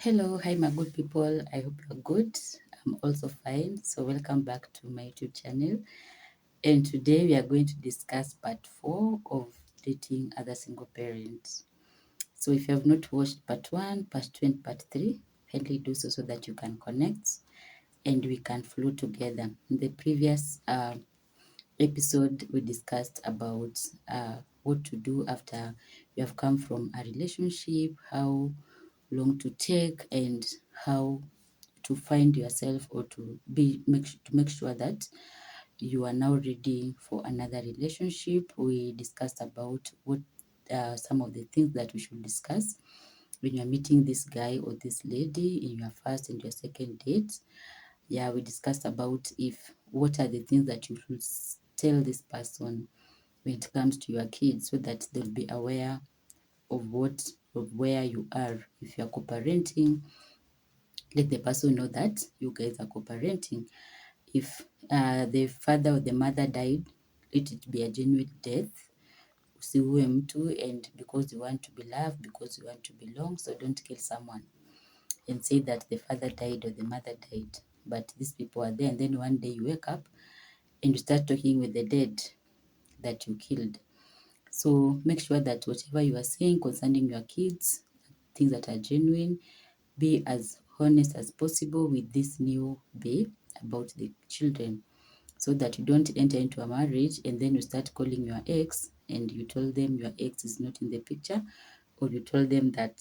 Hello, hi, my good people. I hope you're good. I'm also fine. So, welcome back to my YouTube channel. And today we are going to discuss part 4 of dating other single parents. So, if you have not watched part 1, part 2, and part 3, kindly do so that you can connect and we can flow together. In the previous episode, we discussed about what to do after you have come from a relationship, how long to take, and how to find yourself or to make sure that you are now ready for another relationship. We discussed about what some of the things that we should discuss when you're meeting this guy or this lady in your first and your second date. Yeah, we discussed about if what are the things that you should tell this person when it comes to your kids so that they'll be aware of where you are. If you're co-parenting, let the person know that you guys are co-parenting. If the father or the mother died, let it be a genuine death. Usiue mtu, and because you want to be loved, because you want to belong, so don't kill someone and say that the father died or the mother died. But these people are there, and then one day you wake up and you start talking with the dead that you killed. So make sure that whatever you are saying concerning your kids, things that are genuine, be as honest as possible with this new babe about the children, so that you don't enter into a marriage and then you start calling your ex and you told them your ex is not in the picture, or you told them that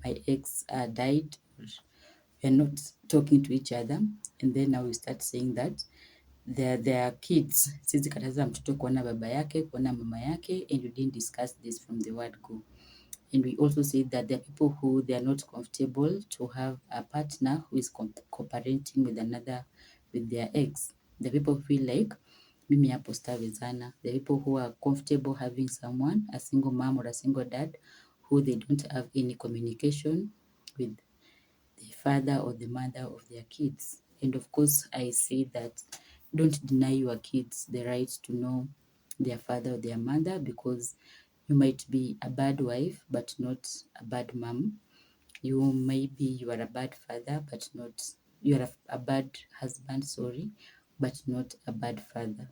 my ex died, or we're not talking to each other, and then now you start saying that their kids, sizi kataza mtoto kuona baba yake, kuona mama yake, and you didn't discuss this from the word go. And we also said that there are people who they are not comfortable to have a partner who is co-parenting with their ex. The people feel like mimi hapo sitawezana. The people who are comfortable having someone, a single mom or a single dad, who they don't have any communication with the father or the mother of their kids. And of course, I say that don't deny your kids the right to know their father or their mother, because you might be a bad wife but not a bad mom. You are a bad father but not, you are a bad husband, sorry, but not a bad father.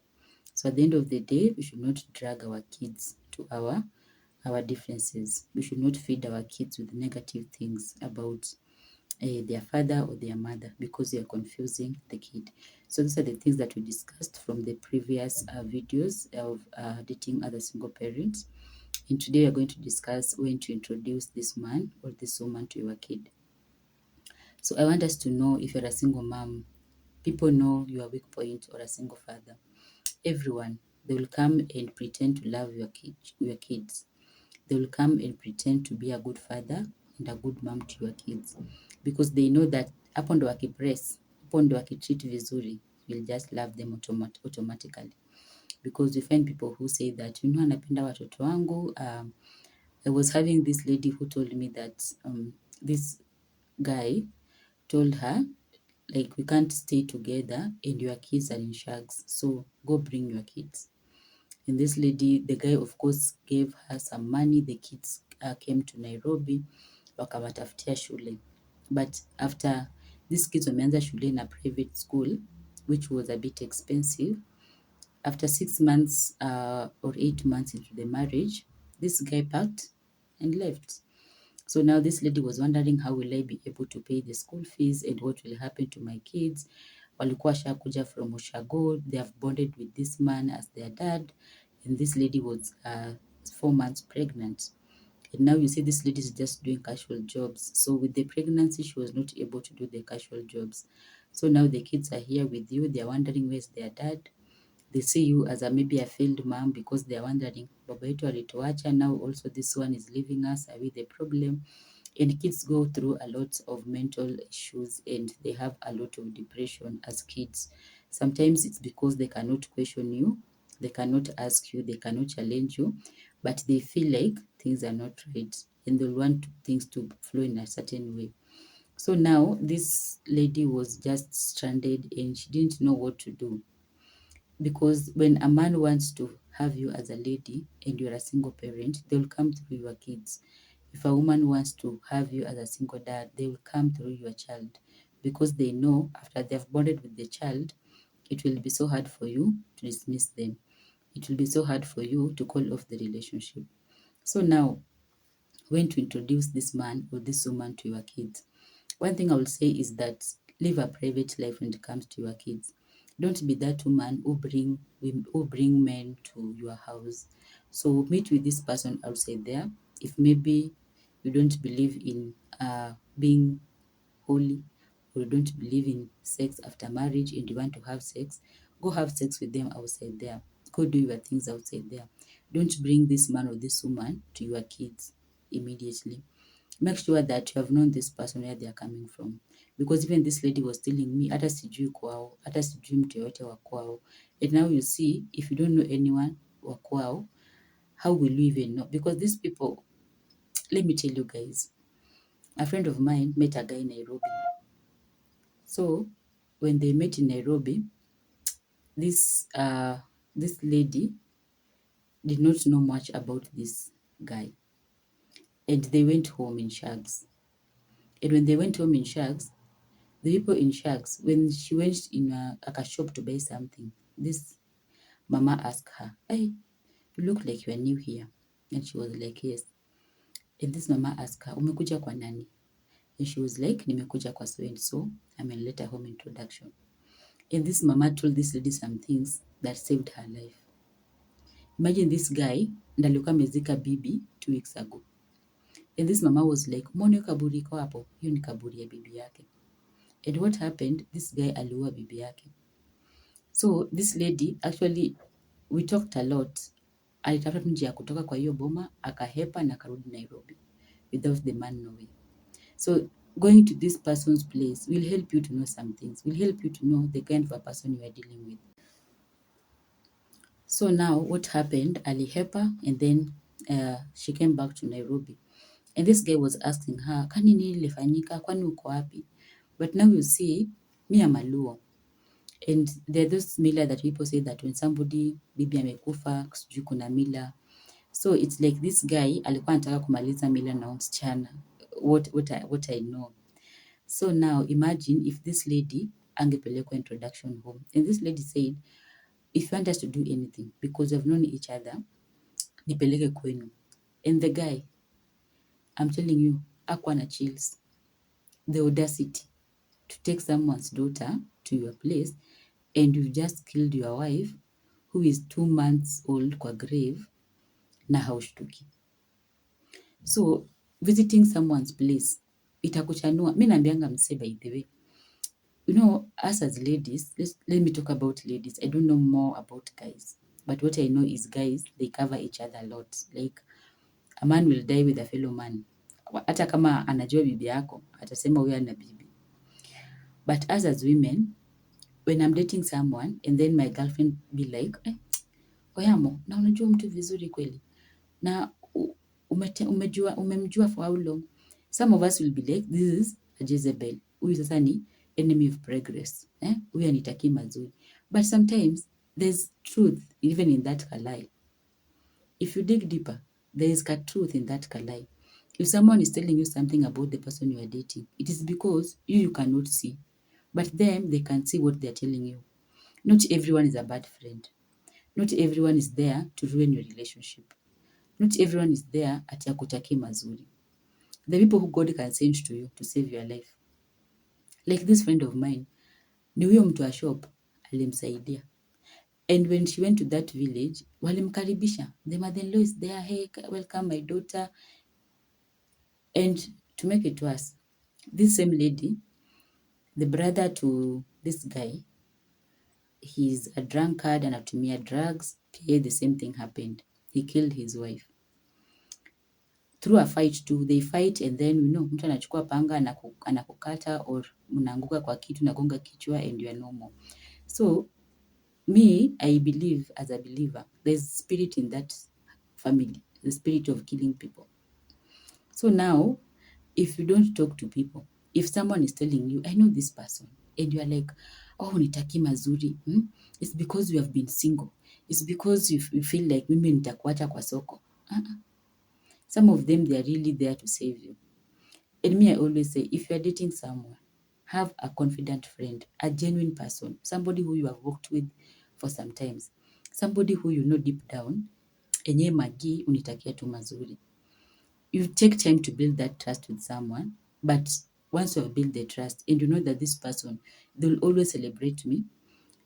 So at the end of the day, we should not drag our kids to our differences. We should not feed our kids with negative things about their father or their mother, because they are confusing the kid. So these are the things that we discussed from the previous videos of dating other single parents. And today we are going to discuss when to introduce this man or this woman to your kid. So I want us to know, if you're a single mom, people know your weak point, or a single father. Everyone, they will come and pretend to love your kids. They will come and pretend to be a good father and a good mom to your kids, because they know that hapo ndo wakipress, hapo ndo wakitreat vizuri, you'll just love them automatically. Because we find people who say that, anapenda watoto wangu. I was having this lady who told me that this guy told her, like, we can't stay together and your kids are in shags, so go bring your kids. And this lady, the guy of course gave her some money. The kids came to Nairobi, wakawatafutia shule. But after these kids wameanza shule in a private school, which was a bit expensive, after 6 months or 8 months into the marriage, this guy packed and left. So now this lady was wondering, how will I be able to pay the school fees and what will happen to my kids? Walikuwa washakuja from Ushago, they have bonded with this man as their dad, and this lady was 4 months pregnant. And now you see this lady is just doing casual jobs. So with the pregnancy, she was not able to do the casual jobs. So now the kids are here with you. They're wondering, where's their dad? They see you as maybe a failed mom, because they're wondering, baba yetu alituacha, now also this one is leaving us. Are we the problem? And kids go through a lot of mental issues, and they have a lot of depression as kids. Sometimes it's because they cannot question you, they cannot ask you, they cannot challenge you, but they feel like things are not right and they want things to flow in a certain way. So now this lady was just stranded and she didn't know what to do, because when a man wants to have you as a lady and you're a single parent, they'll come through your kids. If a woman wants to have you as a single dad, they will come through your child, because they know after they've bonded with the child, it will be so hard for you to dismiss them. It will be so hard for you to call off the relationship. So now, when to introduce this man or this woman to your kids, one thing I will say is that live a private life when it comes to your kids. Don't be that woman who bring men to your house. So meet with this person outside there. If maybe you don't believe in being holy, or you don't believe in sex after marriage and you want to have sex, go have sex with them outside there. Go do your things outside there. Don't bring this man or this woman to your kids immediately. Make sure that you have known this person where they are coming from, because even this lady was telling me hata sijui kwao, hata sijui mtu yoyote wa kwao. And now you see, if you don't know anyone wa kwao, how will you even know? Because these people, let me tell you guys, a friend of mine met a guy in Nairobi. So when they met in Nairobi, this lady did not know much about this guy, and they went home in shags. And when they went home in shags, the people in shags, when she went in a shop to buy something, this mama asked her, "Hey, you look like you are new here." And she was like, "Yes." And this mama asked her, "Umekuja kwa nani?" And she was like, "Nimekuja kwa so and so." I mean, let her home introduction. And this mama told this lady some things that saved her life. Imagine this guy ndo alikuwa amezika bibi 2 weeks ago. And this mama was like, "Mbona hiyo kaburi iko hapo? Hiyo ni kaburi ya bibi yake." And what happened? This guy aliua bibi yake. So this lady, actually, we talked a lot. Alitafuta njia ya kutoka kwa hiyo boma, akahepa na akarudi Nairobi without the man knowing. So going to this person's place will help you to know some things, will help you to know the kind of a person you are dealing with. So now what happened, alihepa, and then she came back to Nairobi. And this guy was asking her, "Kwani nini ilifanyika? Kwani uko wapi?" But now you see, me am a Luo. And there are those mila that people say that when somebody bibi amekufa, sijui kuna mila. So it's like this guy alikuwa anataka kumaliza mila na msichana. What I know. So now imagine if this lady angepelekwa introduction home. And this lady said, "If you want us to do anything, because we've known each other, nipeleke kwenu." And the guy, I'm telling you, hakuwa na chills. The audacity to take someone's daughter to your place, and you just killed your wife who is 2 months old kwa grave, na haushtuki. So visiting someone's place itakuchanua. Mi naambianga mse, by the way, you know, us as ladies, let me talk about ladies. I don't know more about guys, but what I know is guys, they cover each other a lot. Like a man will die with a fellow man. Hata kama anajua bibi yako, atasema huyo ana bibi. But us as women, when I'm dating someone and then my girlfriend be like, Oyamo, na unajua mtu vizuri kweli, na umemjua for how long? Some of us will be like, this is a Jezebel. Huyu sasa ni enemy of progress. Huyu anitakii mazuri. But sometimes there's truth even in that kalai. If you dig deeper, there is truth in that kalai. If someone is telling you something about the person you are dating, it is because you cannot see. But them, they can see what they're telling you. Not everyone is a bad friend. Not everyone is there to ruin your relationship. Not everyone is there ati akutakie mazuri. The people who God can send to you to save your life. Like this friend of mine, ni huyo mtu wa shop alimsaidia. And when she went to that village, walimkaribisha. The mother-in-law is there, "Hey, welcome my daughter." And to make it worse, this same lady, the brother to this guy, he's a drunkard, anatumia drugs. Here the same thing happened. He killed his wife. Through a fight too, they fight, and then mtu anachukua panga anakukata, or unaanguka kwa kitu, nagonga kichwa, and you are normal. So me, I believe, as a believer, there's spirit in that family, the spirit of killing people. So now, if you don't talk to people, if someone is telling you, "I know this person," and you are like, "Oh, nitaki mazuri," it's because you have been single. It's because you feel like mimi nitakuacha kwa soko. Some of them, they are really there to save you. And me, I always say, if you are dating someone, have a confident friend, a genuine person, somebody who you have worked with for some times, somebody who you know deep down, enye magi unitakia tu mazuri. You take time to build that trust with someone, but once you have built the trust and you know that this person, they'll always celebrate me,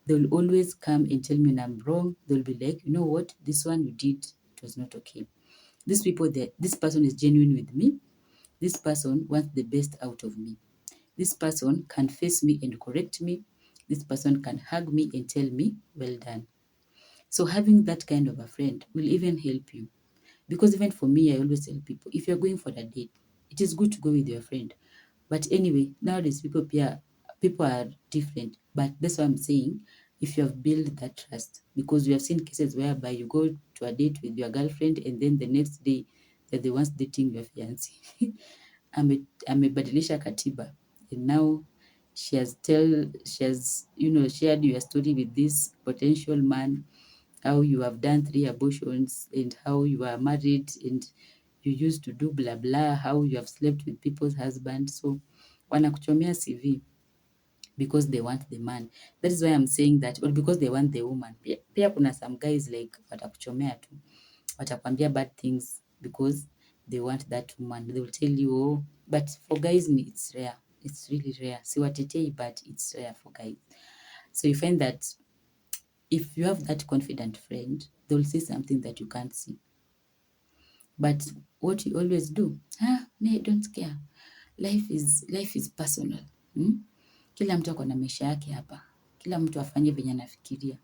they'll always come and tell me when I'm wrong. They'll be like, you know what, this one you did, it was not okay. These people, this person is genuine with me. This person wants the best out of me. This person can face me and correct me. This person can hug me and tell me, well done. So having that kind of a friend will even help you. Because even for me, I always tell people, if you're going for a date, it is good to go with your friend. But anyway, nowadays people are different. But that's why I'm saying, if you have built that trust, because we have seen cases whereby you go to a date with your girlfriend and then the next day that they once dating your fiancé. Amebadilisha katiba and now she has shared your story with this potential man, how you have done 3 abortions and how you are married and you used to do blah blah, how you have slept with people's husbands. So wanakuchomea CV because they want the man. That is why I'm saying that, or because they want the woman. Pia kuna some guys like watakuchomea tu, watakwambia bad things because they want that woman. They will tell you, oh, but for guys it's rare. It's really rare. Siwatetei, but it's rare for guys. So you find that if you have that confident friend, they'll see something that you can't see. But what you always do, me, I don't care. Life is personal. Kila mtu ako na maisha yake hapa. Kila mtu afanye venye anafikiria.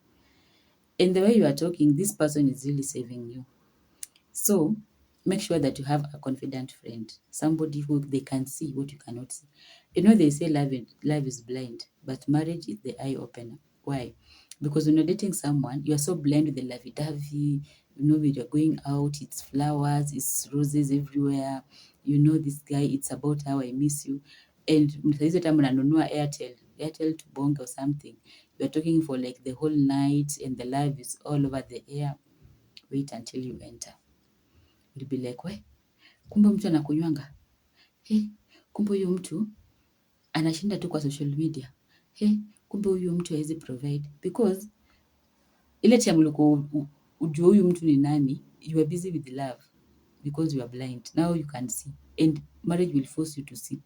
And the way you are talking, this person is really saving you. So make sure that you have a confident friend, somebody who they can see what you cannot see. You know, they say love is blind, but marriage is the eye opener. Why? Because when you're dating someone, you are so blind with the lovey-dovey. You know, when you're going out, it's flowers, it's roses everywhere. You know, this guy, it's about how I miss you. And hizo time unanunua Airtel to bonga or something. You're talking for like the whole night and the love is all over the air. Wait until you enter. You'll be like, we, kumbe mtu anakunywanga. Kumbe huyu mtu anashinda tu kwa social media. Kumbe huyu mtu hawezi provide. Because ile time ulikuwa ujue huyu mtu ni nani, you are busy with love because you are blind. Now you can see. And marriage will force you to see.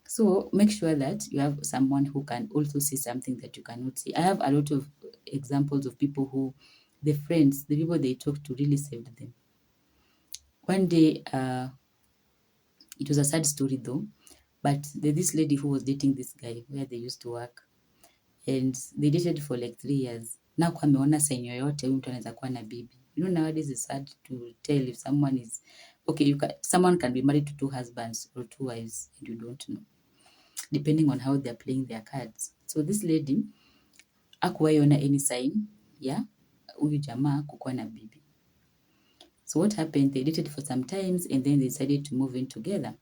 So make sure that you have someone who can also see something that you cannot see. I have a lot of examples of people who, the friends, the people they talk to really saved them. One day, it was a sad story though, but this lady who was dating this guy where they used to work, and they dated for like 3 years. Na kwa ameona sign yoyote huyu mtu anaweza kuwa na bibi. You know, nowadays it's hard to tell if someone is okay. Someone can be married to 2 husbands or 2 wives and you don't know, depending on how they're playing their cards. So this lady hakuwaiona any sign ya huyu jamaa kukuwa na bibi. So what happened, they dated for some times and then they decided to move in together.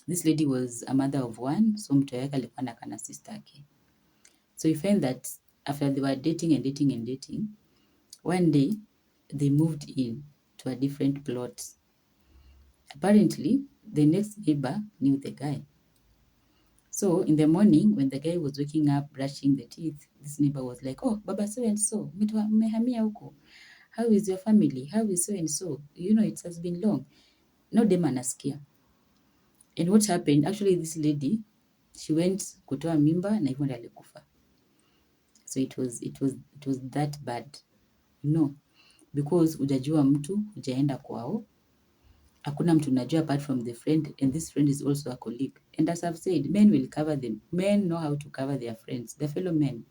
This lady was a mother of 1, so mtoto wake alikuwa anakaa na sister yake. So you find that after they were dating and dating and dating, one day they moved in to a different plot. Apparently, the next neighbor knew the guy. So in the morning, when the guy was waking up, brushing the teeth, this neighbor was like, oh, Baba so and so, mmehamia huko. How is your family? How is so and so? You know, it has been long. No dem anasikia. And what happened, actually this lady, she went kutoa mimba na hivyo ndio alikufa. So it was that bad, you know, because hujajua mtu, hujaenda kwao, hakuna mtu unajua apart from the friend, and this friend is also a colleague. And as I've said, men will cover them. Men know how to cover their friends, their fellow men.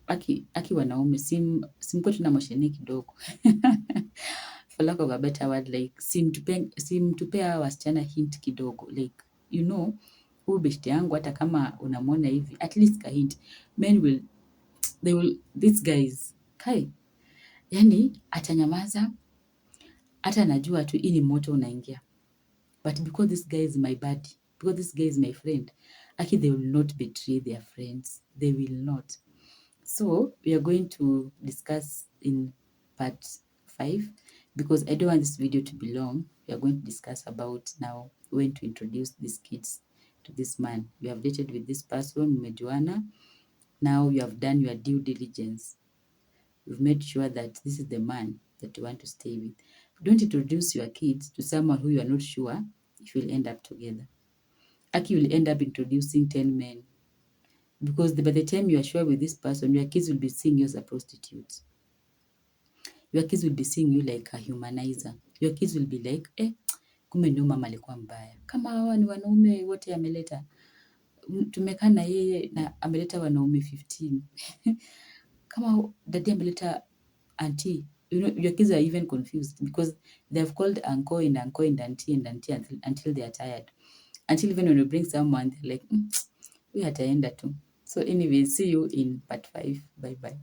Aki wanaume simko tunamosheni kidogo for lack of a better word, like simtupea wasichana hint kidogo, like, you know, huu beshte yangu hata kama unamwona hivi, at least ka hint. Men these guys kai, yani atanyamaza hata anajua tu hii ni moto unaingia, but because this guy is my buddy, because this guy is my friend, they will not betray their friends, they will not. So we are going to discuss in part 5 because I don't want this video to be long. We are going to discuss about now when to introduce these kids to this man. You have dated with this person, umejuana. Now you have done your due diligence. You've made sure that this is the man that you want to stay with. Don't introduce your kids to someone who you are not sure if you'll end up together. Aki will end up introducing 10 men, because by the time you are sure with this person, your kids will be seeing you as a prostitute. Your kids will be seeing you like a humanizer. Your kids will be like, kumbe ndio mama alikuwa mbaya. Kama hawa ni wanaume wote ameleta, tumekaa na yeye na ameleta wanaume 15. Kama dadi ameleta auntie, your kids are even confused because they have called uncle and auntie until they are tired. Until even when you bring someone, they're like, we ataenda tu. So anyway, see you in part 5. Bye bye.